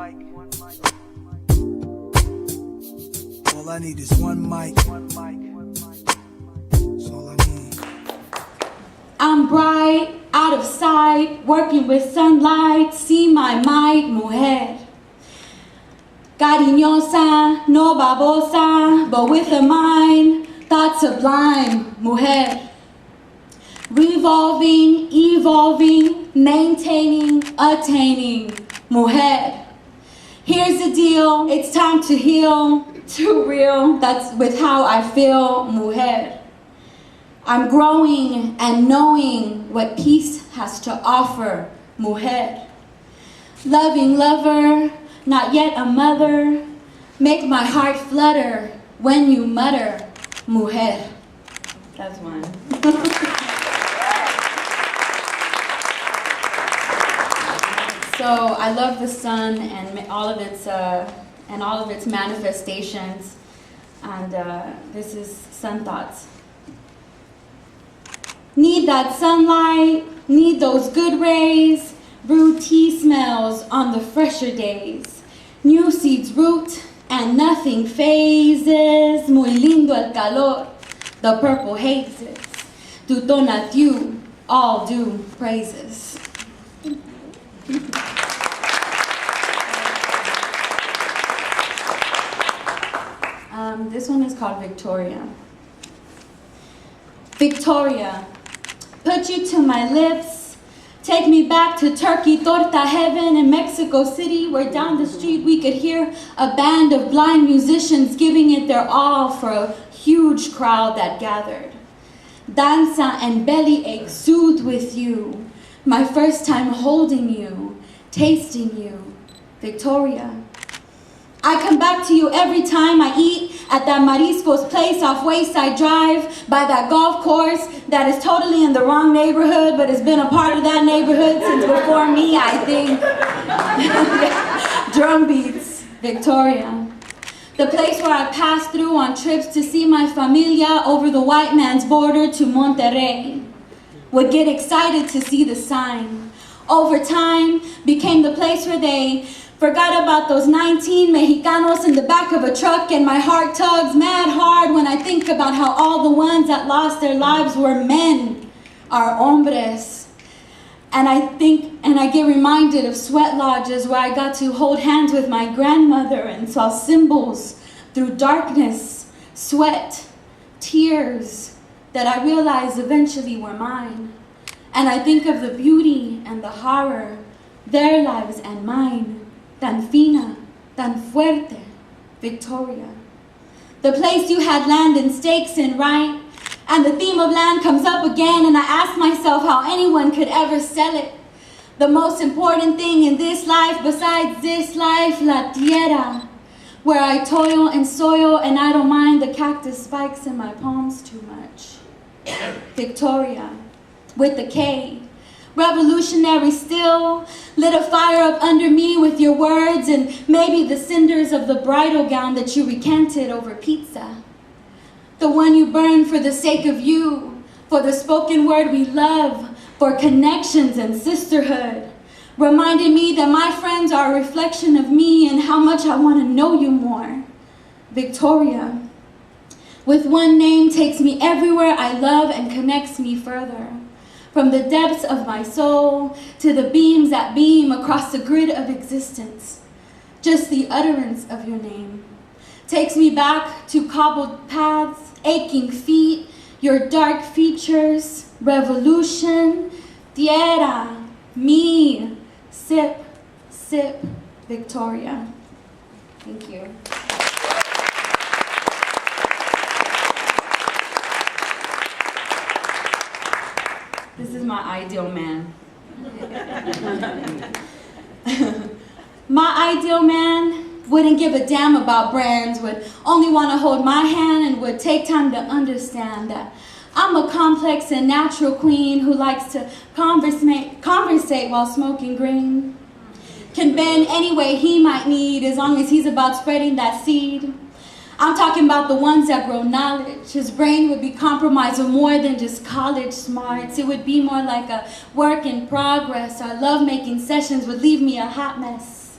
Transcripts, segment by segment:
All I need is one mic. That's all I need. I'm bright, out of sight, working with sunlight. See my might, mujer. Cariñosa, no babosa, but with a mind, thought sublime, mujer. Revolving, evolving, maintaining, attaining, mujer. Here's the deal, it's time to heal, too real, that's with how I feel, mujer. I'm growing and knowing what peace has to offer, mujer. Loving lover, not yet a mother, make my heart flutter when you mutter, mujer. That's one. So I love the sun and all of its manifestations, and this is Sun Thoughts. Need that sunlight, need those good rays, brew tea smells on the fresher days. New seeds root and nothing phases. Muy lindo el calor, the purple hazes. Tu tonatiuh, all due praises. This one is called Victoria. Victoria, put you to my lips. Take me back to Turkey, torta heaven in Mexico City, where down the street we could hear a band of blind musicians giving it their all for a huge crowd that gathered. Danza and bellyache soothed with you. My first time holding you, tasting you, Victoria. I come back to you every time I eat at that Marisco's place off Wayside Drive by that golf course that is totally in the wrong neighborhood but has been a part of that neighborhood since before me, I think. Drum beats, Victoria. The place where I passed through on trips to see my familia over the white man's border to Monterrey. Would get excited to see the sign. Over time, became the place where they forgot about those 19 Mexicanos in the back of a truck, and my heart tugs mad hard when I think about how all the ones that lost their lives were men, are hombres. And I get reminded of sweat lodges where I got to hold hands with my grandmother and saw symbols through darkness, sweat, tears that I realized eventually were mine. And I think of the beauty and the horror, their lives and mine. Tan fina, tan fuerte, Victoria. The place you had land and stakes in, right? And the theme of land comes up again, and I ask myself how anyone could ever sell it. The most important thing in this life, besides this life, la tierra, where I toil and soil, and I don't mind the cactus spikes in my palms too much. Victoria, with the K. Revolutionary still, lit a fire up under me with your words and maybe the cinders of the bridal gown that you recanted over pizza. The one you burned for the sake of you, for the spoken word we love, for connections and sisterhood. Reminded me that my friends are a reflection of me and how much I want to know you more. Victoria, with one name takes me everywhere I love and connects me further. From the depths of my soul to the beams that beam across the grid of existence. Just the utterance of your name takes me back to cobbled paths, aching feet, your dark features, revolution, tierra, me, sip, sip, Victoria. Thank you. This is my ideal man. My ideal man wouldn't give a damn about brands, would only want to hold my hand and would take time to understand that I'm a complex and natural queen who likes to conversate while smoking green. Can bend any way he might need as long as he's about spreading that seed. I'm talking about the ones that grow knowledge. His brain would be compromised with more than just college smarts. It would be more like a work in progress. Our love-making sessions would leave me a hot mess.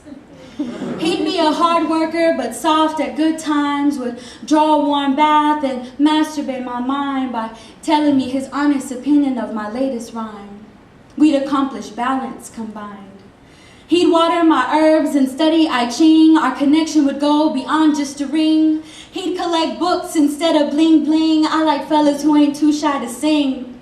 a hard worker, but soft at good times, would draw a warm bath and masturbate my mind by telling me his honest opinion of my latest rhyme. We'd accomplish balance combined. He'd water my herbs and study I Ching. Our connection would go beyond just a ring. He'd collect books instead of bling bling. I like fellas who ain't too shy to sing.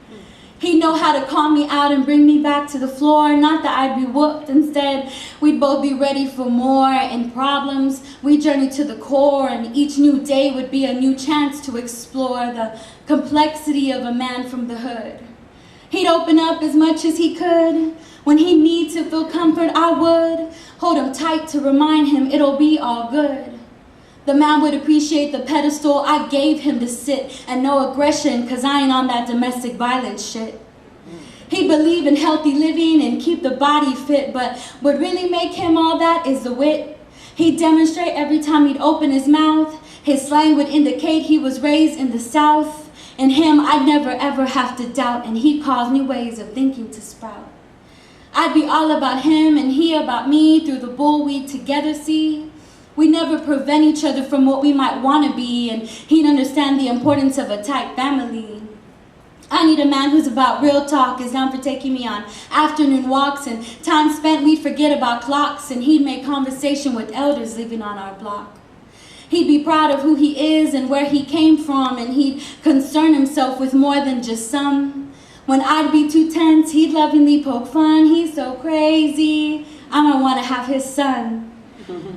He'd know how to call me out and bring me back to the floor. Not that I'd be whooped. Instead, we'd both be ready for more. In problems, we'd journey to the core, and each new day would be a new chance to explore the complexity of a man from the hood. He'd open up as much as he could. When he'd need to feel comfort, I would hold him tight to remind him it'll be all good. The man would appreciate the pedestal I gave him to sit, and no aggression, cause I ain't on that domestic violence shit. He'd believe in healthy living and keep the body fit, but what really make him all that is the wit. He'd demonstrate every time he'd open his mouth. His slang would indicate he was raised in the South. In him, I'd never ever have to doubt, and he'd cause new ways of thinking to sprout. I'd be all about him and he about me through the bull we'd together see. We'd never prevent each other from what we might want to be, and he'd understand the importance of a tight family. I need a man who's about real talk, is down for taking me on afternoon walks, and time spent we'd forget about clocks, and he'd make conversation with elders living on our block. He'd be proud of who he is and where he came from, and he'd concern himself with more than just some. When I'd be too tense, he'd lovingly poke fun. He's so crazy, I might want to have his son.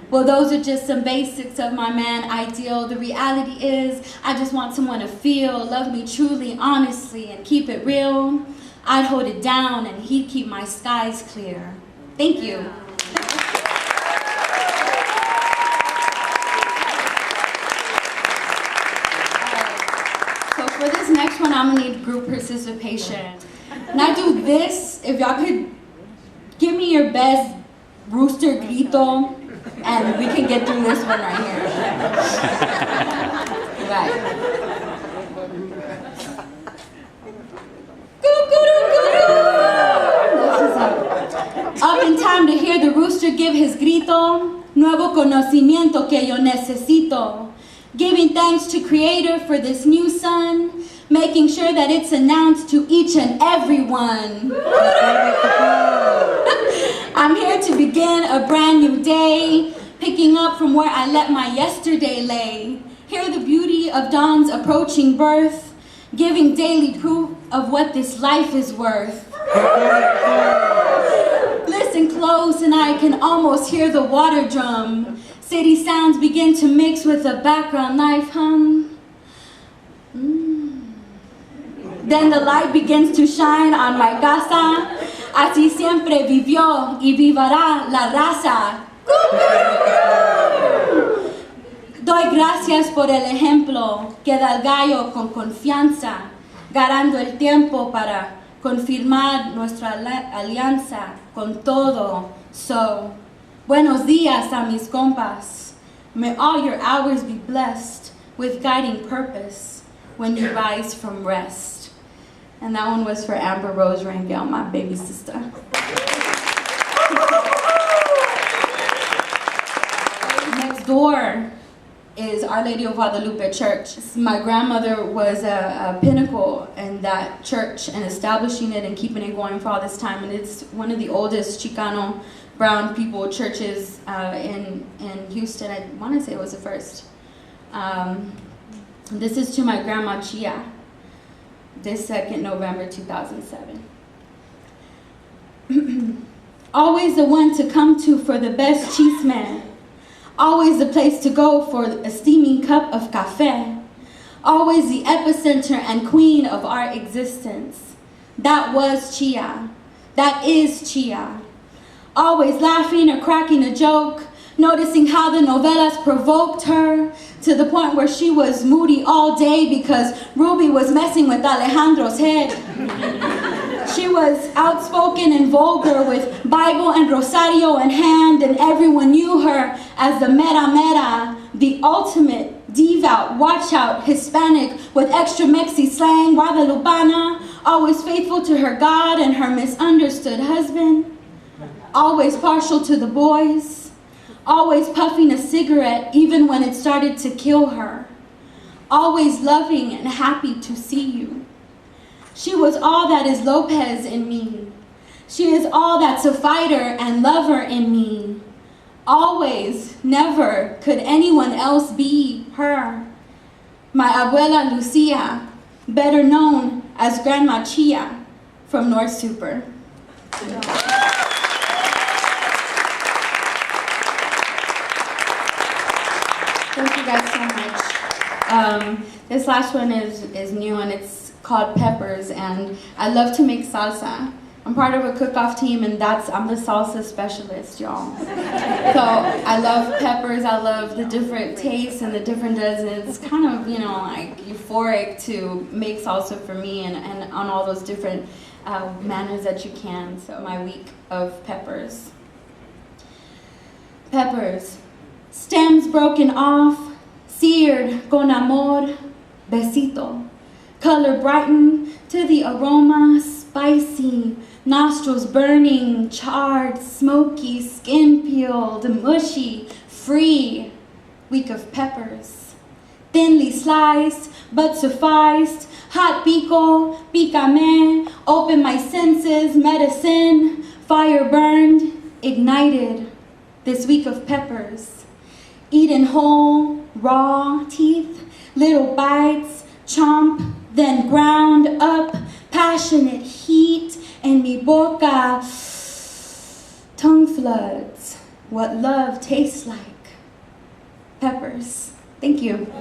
Well, those are just some basics of my man ideal. The reality is, I just want someone to feel, love me truly, honestly, and keep it real. I'd hold it down, and he'd keep my skies clear. Thank you. So for this next one, I'm gonna need group participation. And I do this, if y'all could give me your best rooster grito, and we can get through this one right here. Right. Up in time to hear the rooster give his grito, nuevo conocimiento que yo necesito. Giving thanks to Creator for this new sun, making sure that it's announced to each and everyone. I'm here to begin a brand new day, picking up from where I let my yesterday lay. Hear the beauty of dawn's approaching birth, giving daily proof of what this life is worth. Listen close and I can almost hear the water drum. City sounds begin to mix with a background life hum. Then the light begins to shine on my casa. Así siempre vivió y vivirá la raza. Doy gracias por el ejemplo que da el gallo con confianza, ganando el tiempo para confirmar nuestra alianza con todo. So, buenos días a mis compas. May all your hours be blessed with guiding purpose when you rise from rest. And that one was for Amber Rose Rangel, my baby sister. Next door is Our Lady of Guadalupe Church. My grandmother was a pinnacle in that church and establishing it and keeping it going for all this time. And it's one of the oldest Chicano brown people churches in Houston. I want to say it was the first. This is to my grandma Chia. This 2nd November 2007. Always the one to come to for the best chisme. Always the place to go for a steaming cup of café. Always the epicenter and queen of our existence. That was Chia. That is Chia. Always laughing or cracking a joke, noticing how the novelas provoked her to the point where she was moody all day because Ruby was messing with Alejandro's head. She was outspoken and vulgar with Bible and Rosario in hand, and everyone knew her as the mera mera, the ultimate devout, watch out Hispanic with extra Mexi slang, Guadalupana, always faithful to her God and her misunderstood husband, always partial to the boys, always puffing a cigarette even when it started to kill her, always loving and happy to see you. She was all that is Lopez in me. She is all that's a fighter and lover in me. Always, never could anyone else be her. My abuela Lucia, better known as Grandma Chia from North Super. Thank you guys so much. This last one is new and it's called Peppers, and I love to make salsa. I'm part of a cook-off team, and I'm the salsa specialist, y'all. So I love peppers, I love the different tastes and the different it's kind of, like euphoric to make salsa for me and on all those different manners that you can. So my week of peppers. Peppers. Stems broken off, seared con amor, besito. Color brightened to the aroma, spicy, nostrils burning, charred, smoky, skin peeled, mushy, free. Week of peppers. Thinly sliced, but sufficed. Hot pico, picame, open my senses, medicine, fire burned, ignited. This week of peppers. Eaten whole, raw, teeth, little bites, chomp, then ground up, passionate heat, and mi boca, tongue floods, what love tastes like. Peppers. Thank you.